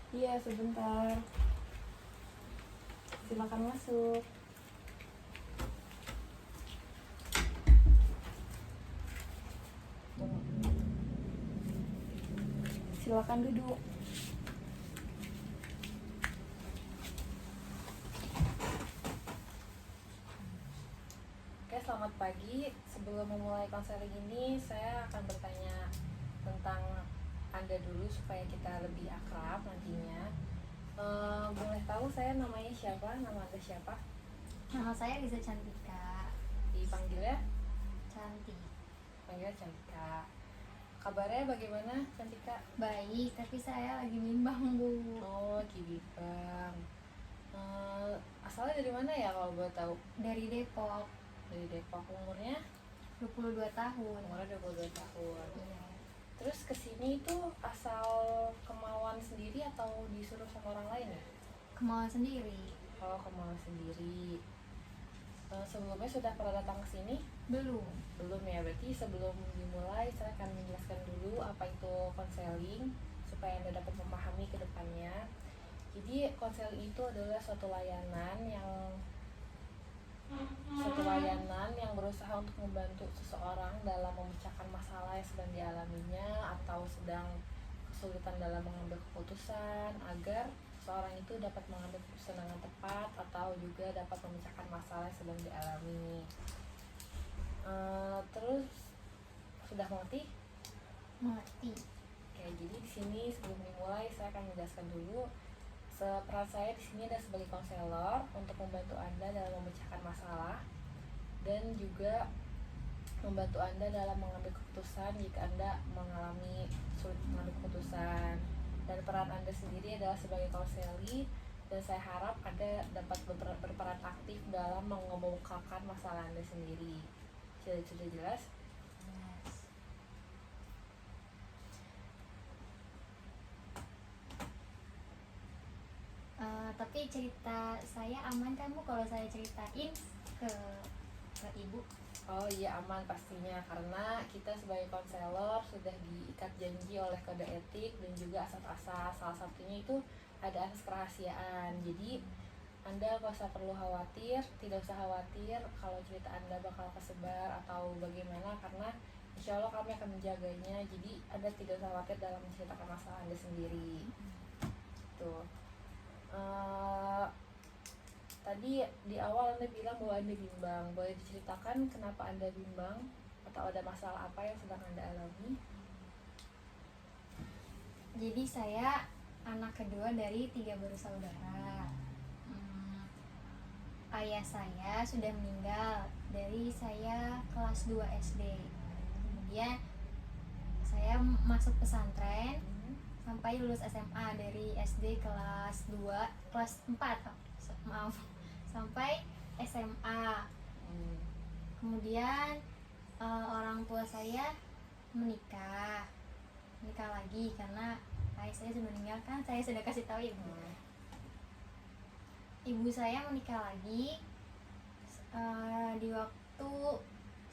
Iya, sebentar. Silakan masuk. Silakan duduk. Oke, selamat pagi. Sebelum memulai konseling ini, saya akan bertanya tentang Anda dulu supaya kita lebih akrab nantinya. Boleh tahu saya namanya siapa? Nama Anda siapa? Nama saya Riza Cantika. Dipanggilnya? Cantik. Panggilnya Cantika. Kabarnya bagaimana, Cantika? Baik, tapi saya lagi bimbang, Bu. Oh, Kibibang. Asalnya dari mana ya kalau boleh tahu? Dari Depok. Dari Depok. Umurnya? 22 tahun. Umurnya 22 tahun. Iya. Terus kesini itu asal kemauan sendiri atau disuruh sama orang lain ya? Kemauan sendiri. Oh, kemauan sendiri. Sebelumnya sudah pernah datang ke sini? Belum. Belum ya, berarti sebelum dimulai saya akan menjelaskan dulu apa itu konseling supaya Anda dapat memahami ke depannya. Jadi konseling itu adalah suatu layanan yang berusaha untuk membantu seseorang dalam memecahkan masalah yang sedang dialaminya atau sedang kesulitan dalam mengambil keputusan agar seseorang itu dapat mengambil keputusan dengan tepat atau juga dapat memecahkan masalah yang sedang dialami. Terus sudah mengerti? Mengerti. Oke, jadi di sini sebelum dimulai saya akan menjelaskan dulu. Peran saya di sini adalah sebagai konselor untuk membantu Anda dalam memecahkan masalah dan juga membantu Anda dalam mengambil keputusan jika Anda mengalami sulit mengambil keputusan. Dan peran Anda sendiri adalah sebagai konseli, dan saya harap Anda dapat berperan aktif dalam mengemukakan masalah Anda sendiri. Sudah jelas? Yes. Tapi cerita saya aman kan, Bu, kalau saya ceritain ke Ibu? Oh iya, aman pastinya, karena kita sebagai konselor sudah diikat janji oleh kode etik dan juga asas-asas. Salah satunya itu ada asas kerahasiaan. Jadi Anda tidak usah khawatir kalau cerita Anda bakal kesebar atau bagaimana, karena insya Allah kami akan menjaganya. Jadi Anda tidak usah khawatir dalam menceritakan masalah Anda sendiri. Tuh. Tadi di awal Anda bilang bahwa Anda bimbang. Boleh diceritakan kenapa Anda bimbang atau ada masalah apa yang sedang Anda alami? Jadi saya anak kedua dari 3 bersaudara. Ayah saya sudah meninggal dari saya kelas 2 SD. Kemudian saya masuk pesantren sampai lulus SMA dari SD kelas 2, kelas 4, maaf, sampai SMA. Kemudian orang tua saya menikah lagi karena ayah saya sudah meninggal, kan saya sudah kasih tahu ibu. Ibu saya menikah lagi di waktu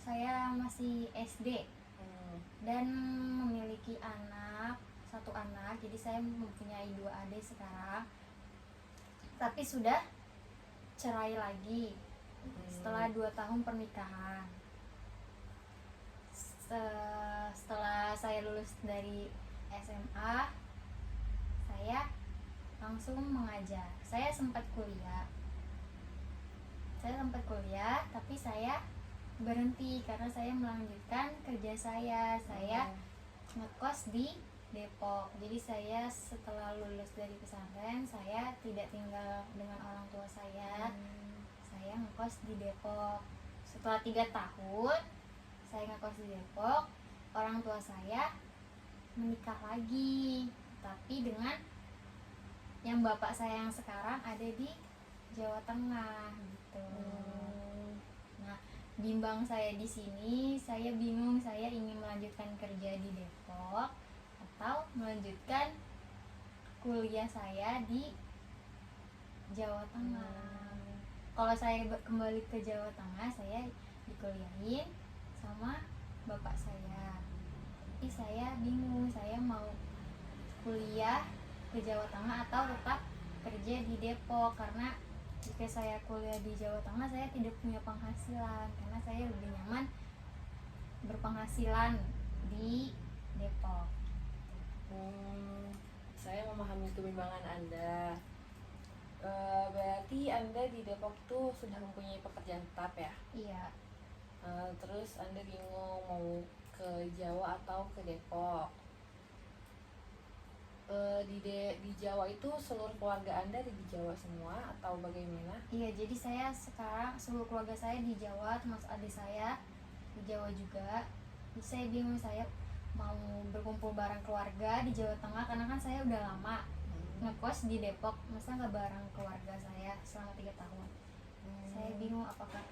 saya masih SD dan memiliki satu anak, jadi saya mempunyai 2 adik sekarang, tapi sudah cerai lagi setelah 2 tahun pernikahan. Setelah saya lulus dari SMA, saya langsung mengajar. Saya sempat kuliah, tapi saya berhenti karena saya melanjutkan kerja saya. Saya ngekos di Depok. Jadi saya setelah lulus dari pesantren, saya tidak tinggal dengan orang tua saya. Saya ngekos di Depok. Setelah 3 tahun saya ngekos di Depok, orang tua saya menikah lagi, tapi dengan yang bapak saya yang sekarang ada di Jawa Tengah gitu. Nah, bimbang saya di sini, saya bingung saya ingin melanjutkan kerja di Depok atau melanjutkan kuliah saya di Jawa Tengah. Kalau saya kembali ke Jawa Tengah, saya dikuliahin sama bapak saya. Tapi saya bingung, saya mau kuliah ke Jawa Tengah atau tetap kerja di Depok, karena jika saya kuliah di Jawa Tengah saya tidak punya penghasilan, karena saya lebih nyaman berpenghasilan di Depok. Saya memahami kebimbangan Anda. Berarti Anda di Depok tuh sudah mempunyai pekerjaan tetap ya? Iya. Terus Anda bingung mau ke Jawa atau ke Depok. Di Jawa itu seluruh keluarga Anda ada di Jawa semua atau bagaimana? Iya, jadi saya sekarang seluruh keluarga saya di Jawa, termasuk adik saya di Jawa juga. Jadi saya bingung, saya mau berkumpul bareng keluarga di Jawa Tengah karena kan saya udah lama ngekos di Depok, masa nggak bareng keluarga saya selama 3 tahun. Saya bingung apakah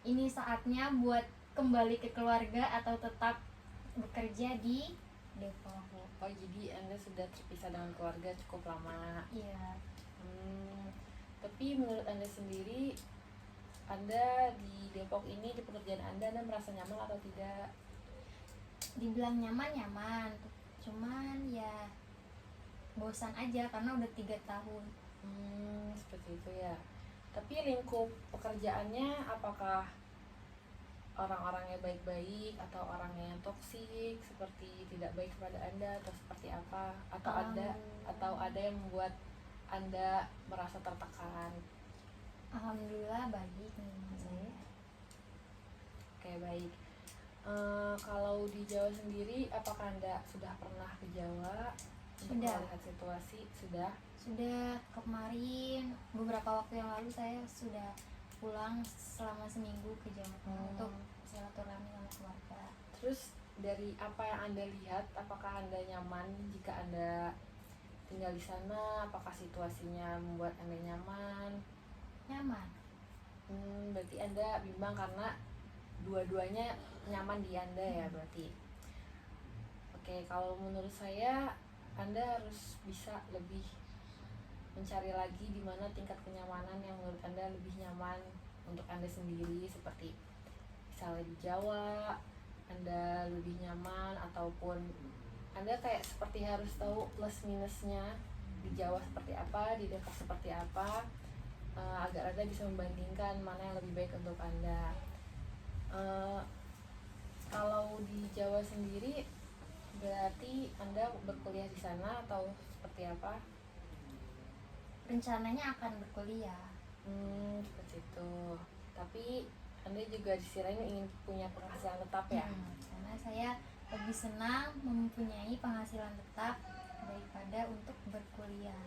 ini saatnya buat kembali ke keluarga atau tetap bekerja di Depok. Oh, jadi Anda sudah terpisah dengan keluarga cukup lama. Iya. Tapi menurut Anda sendiri, Anda di Depok ini, di pekerjaan Anda merasa nyaman atau tidak? Dibilang nyaman, cuman ya bosan aja karena udah 3 tahun. Seperti itu ya. Tapi lingkup pekerjaannya apakah orang-orangnya baik-baik atau orangnya yang toksik, seperti tidak baik kepada Anda atau seperti apa? Atau ada yang membuat Anda merasa tertekan? Alhamdulillah baik menurut saya. Oke, baik. Kalau di Jawa sendiri, apakah Anda sudah pernah ke Jawa untuk Sudah. melihat situasi? Sudah? Sudah, kemarin beberapa waktu yang lalu saya sudah pulang selama seminggu ke Jawa Tengah untuk silaturahmi sama keluarga. Terus dari apa yang Anda lihat, apakah Anda nyaman jika Anda tinggal di sana? Apakah situasinya membuat Anda nyaman? Nyaman. Berarti Anda bimbang karena dua-duanya nyaman di Anda ya berarti. Oke, kalau menurut saya Anda harus bisa lebih mencari lagi di mana tingkat kenyamanan yang menurut Anda lebih nyaman untuk Anda sendiri, seperti misalnya di Jawa Anda lebih nyaman, ataupun Anda kayak seperti harus tahu plus minusnya di Jawa seperti apa, di Depok seperti apa, agar Anda bisa membandingkan mana yang lebih baik untuk Anda. Kalau di Jawa sendiri berarti Anda berkuliah di sana atau seperti apa? Rencananya akan berkuliah. Seperti itu. Tapi Anda juga di sisi lain ingin punya penghasilan tetap ya? Karena saya lebih senang mempunyai penghasilan tetap daripada untuk berkuliah.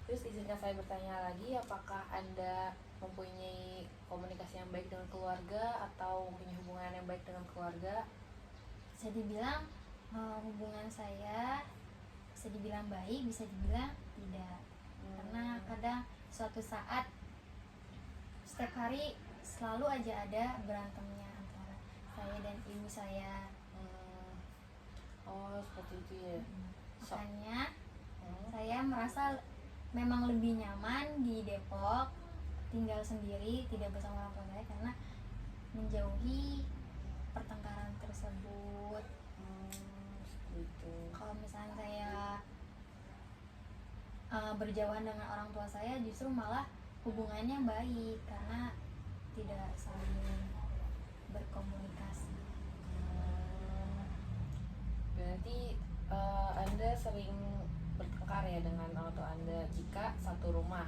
Terus izinkan saya bertanya lagi, apakah Anda mempunyai komunikasi yang baik dengan keluarga atau punya hubungan yang baik dengan keluarga? Bisa dibilang hubungan saya bisa dibilang baik, bisa dibilang tidak. Karena kadang suatu saat setiap hari selalu aja ada berantemnya antara saya dan ibu saya. Oh, seperti itu ya. Makanya saya merasa memang lebih nyaman di Depok, tinggal sendiri, tidak bersama orang tua saya karena menjauhi pertengkaran tersebut. Seperti itu. Kalau misalnya saya berjauhan dengan orang tua saya, justru malah hubungannya baik karena tidak saling berkomunikasi. Berarti Anda sering bertengkar ya dengan orang tua Anda jika satu rumah,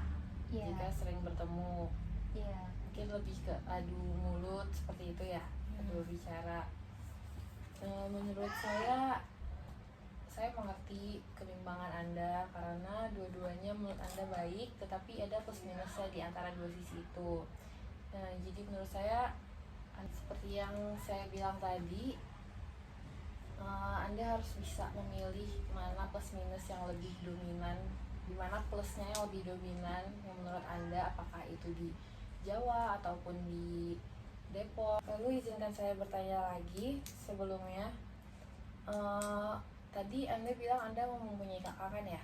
Iya. jika sering bertemu, Iya. mungkin lebih ke adu mulut seperti itu ya, adu bicara. Menurut saya mengerti kebimbangan Anda karena dua-duanya menurut Anda baik, tetapi ada plus minusnya di antara dua sisi itu. Nah, jadi menurut saya seperti yang saya bilang tadi, Anda harus bisa memilih mana plus minus yang lebih dominan, di mana plusnya yang lebih dominan yang menurut Anda, apakah itu di Jawa ataupun di Depok. Lalu izinkan saya bertanya lagi sebelumnya, tadi Anda bilang Anda mempunyai kakak kan ya?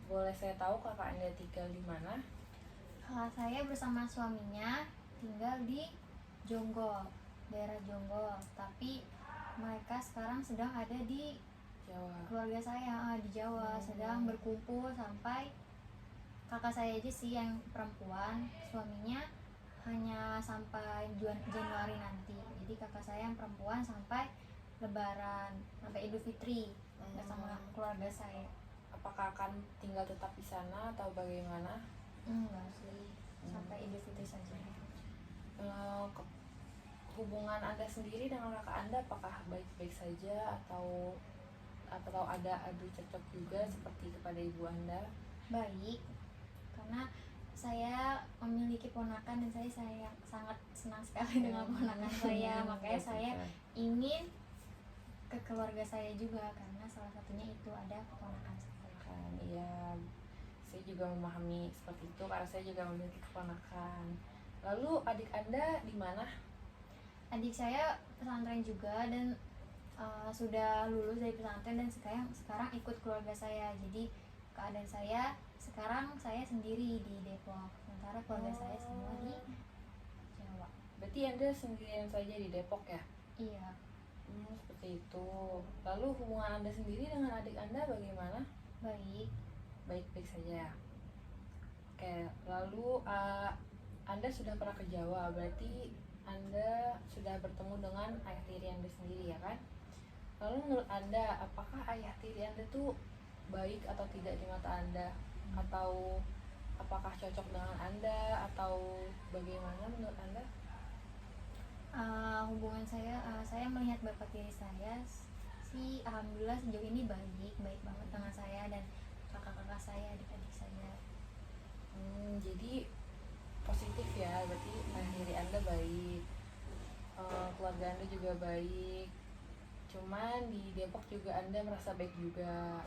Boleh saya tahu kakak Anda tinggal di mana? Kakak saya bersama suaminya tinggal di Jonggol, daerah Jonggol. Tapi mereka sekarang sedang ada di Jawa. keluarga saya di Jawa, sedang berkumpul sampai kakak saya aja sih yang perempuan, suaminya hanya sampai Januari nanti. Jadi kakak saya yang perempuan sampai Lebaran, sampai Idul Fitri bersama keluarga saya. Apakah akan tinggal tetap di sana atau bagaimana? Enggak sih, sampai Idul Fitri saja. Hubungan Anda sendiri dengan kakak Anda apakah baik-baik saja atau ada adu cekcok juga seperti kepada ibu Anda? Baik, karena saya memiliki ponakan dan saya sangat senang sekali dengan ponakan saya. Makanya saya ingin ke keluarga saya juga karena salah satunya itu ada keponakan saya. Iya, saya juga memahami seperti itu karena saya juga memiliki keponakan. Lalu adik Anda di mana? Adik saya pesantren juga dan sudah lulus dari pesantren dan sekarang ikut keluarga saya. Jadi keadaan saya sekarang saya sendiri di Depok, sementara keluarga saya semua di Jawa. Berarti Anda sendirian saja di Depok ya? Iya. Seperti itu. Lalu hubungan Anda sendiri dengan adik Anda bagaimana? Baik. Baik-baik saja. Oke, lalu Anda sudah pernah ke Jawa, berarti Anda sudah bertemu dengan ayah tiri Anda sendiri ya kan? Lalu menurut Anda, apakah ayah tiri Anda tuh baik atau tidak di mata Anda? Atau apakah cocok dengan Anda atau bagaimana menurut Anda? Hubungan saya melihat bapak tiri saya sih alhamdulillah sejauh ini baik banget dengan saya dan kakak-kakak saya, adik-adik saya. Jadi positif ya, berarti ayah tiri Anda baik, keluarga Anda juga baik. Cuman di Depok juga Anda merasa baik juga.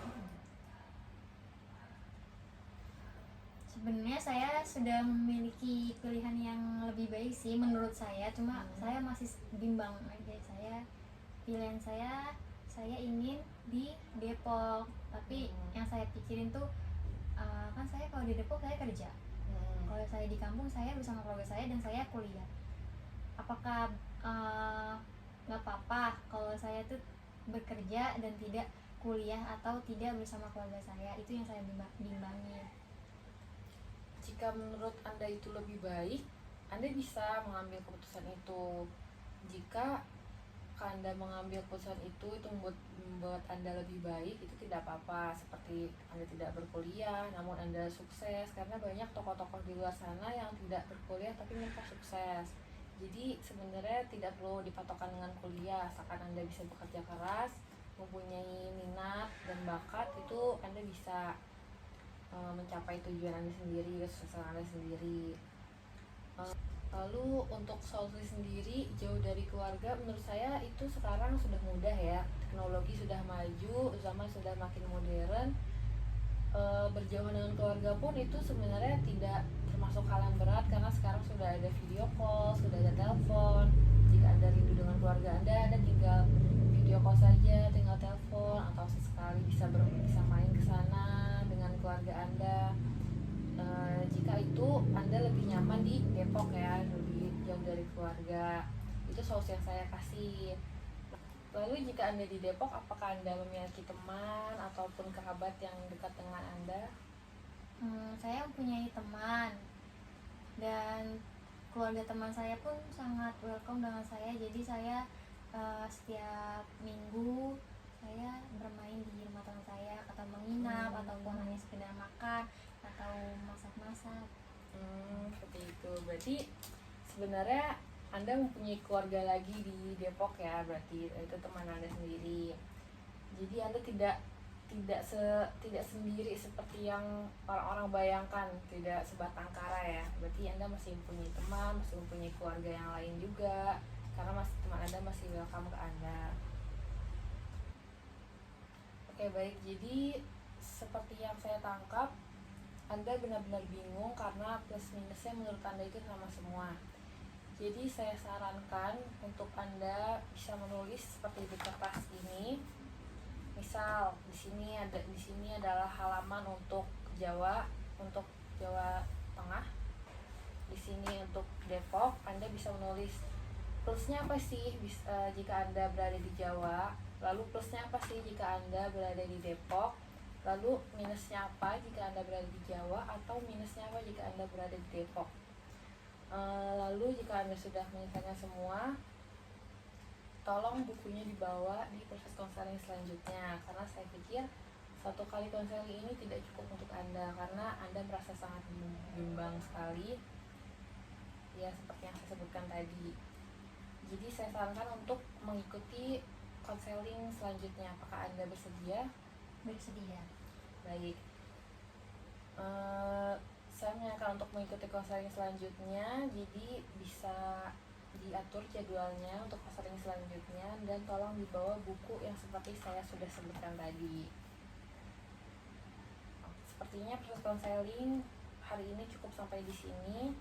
Sebenarnya saya sudah memiliki pilihan yang lebih baik sih menurut saya, cuma saya masih bimbang aja. Pilihan saya ingin di Depok, tapi yang saya pikirin tuh kan saya kalau di Depok saya kerja, kalau saya di kampung saya bersama keluarga saya dan saya kuliah. Apakah nggak apa-apa kalau saya tuh bekerja dan tidak kuliah atau tidak bersama keluarga saya? Itu yang saya bimbangin. Jika menurut Anda itu lebih baik, Anda bisa mengambil keputusan itu. Jika Anda mengambil keputusan itu membuat Anda lebih baik, itu tidak apa-apa. Seperti Anda tidak berkuliah, namun Anda sukses. Karena banyak tokoh-tokoh di luar sana yang tidak berkuliah tapi mereka sukses. Jadi sebenarnya tidak perlu dipatokkan dengan kuliah. Asalkan Anda bisa bekerja keras, mempunyai minat dan bakat, itu Anda bisa. mencapai tujuan Anda sendiri, kesuksesan Anda sendiri. Lalu untuk solusi sendiri jauh dari keluarga, menurut saya itu sekarang sudah mudah ya. Teknologi sudah maju, zaman sudah makin modern. Berjauhan dengan keluarga pun itu sebenarnya tidak termasuk hal yang berat, karena sekarang sudah ada video call, sudah ada telepon. Jika Anda rindu dengan keluarga Anda tinggal video call saja, tinggal telepon, atau sesekali bisa main ke sana dengan keluarga Anda. Jika itu Anda lebih nyaman di Depok ya, lebih jauh dari keluarga, itu solusi yang saya kasih. Lalu jika Anda di Depok, apakah Anda memiliki teman ataupun kerabat yang dekat dengan Anda? Saya mempunyai teman, dan keluarga teman saya pun sangat welcome dengan saya. Jadi saya setiap minggu saya bermain di rumah teman saya, atau menginap, ataupun hanya sekedar makan atau masak-masak. Seperti itu. Berarti sebenarnya Anda mempunyai keluarga lagi di Depok ya, berarti itu teman Anda sendiri. Jadi Anda tidak sendiri seperti yang orang-orang bayangkan, tidak sebatang kara ya. Berarti Anda masih mempunyai teman, masih mempunyai keluarga yang lain juga, karena teman Anda masih welcome ke Anda. Oke, baik. Jadi seperti yang saya tangkap, Anda benar-benar bingung karena plus minusnya menurut Anda itu sama semua. Jadi saya sarankan untuk Anda bisa menulis seperti di kertas ini. Misal di sini adalah halaman untuk Jawa Tengah. Di sini untuk Depok. Anda bisa menulis plusnya apa sih jika Anda berada di Jawa, lalu plusnya apa sih jika Anda berada di Depok, lalu minusnya apa jika Anda berada di Jawa, atau minusnya apa jika Anda berada di Depok. Lalu jika Anda sudah menyelesaikan semua, tolong bukunya dibawa di proses konseling selanjutnya, karena saya pikir satu kali konseling ini tidak cukup untuk Anda, karena Anda merasa sangat bimbang sekali ya, seperti yang saya sebutkan tadi. Jadi saya sarankan untuk mengikuti konseling selanjutnya. Apakah Anda bersedia? Bersedia. Baik. Saya menyarankan untuk mengikuti konseling selanjutnya, jadi bisa diatur jadwalnya untuk konseling selanjutnya, dan tolong dibawa buku yang seperti saya sudah sebutkan tadi. Sepertinya proses konseling hari ini cukup sampai di sini.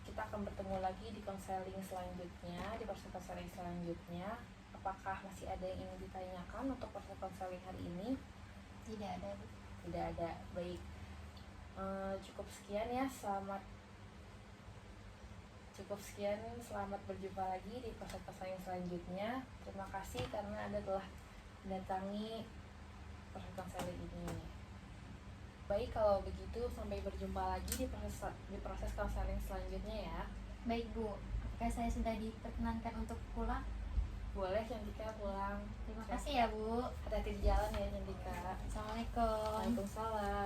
Kita akan bertemu lagi di konseling selanjutnya, di proses konseling selanjutnya. Apakah masih ada yang ingin ditanyakan untuk proses konseling hari ini? Tidak ada, Bu. Tidak ada. Baik. Cukup sekian ya, selamat berjumpa lagi di proses konseling selanjutnya. Terima kasih karena Anda telah mendatangi proses konseling ini. Baik, kalau begitu sampai berjumpa lagi di proses konseling selanjutnya ya. Baik, Bu. Apakah saya sudah diperkenankan untuk pulang? Boleh, Cantika, pulang. Terima kasih ya, Bu. Hati-hati di jalan ya, Cantika. Assalamualaikum. Waalaikumsalam.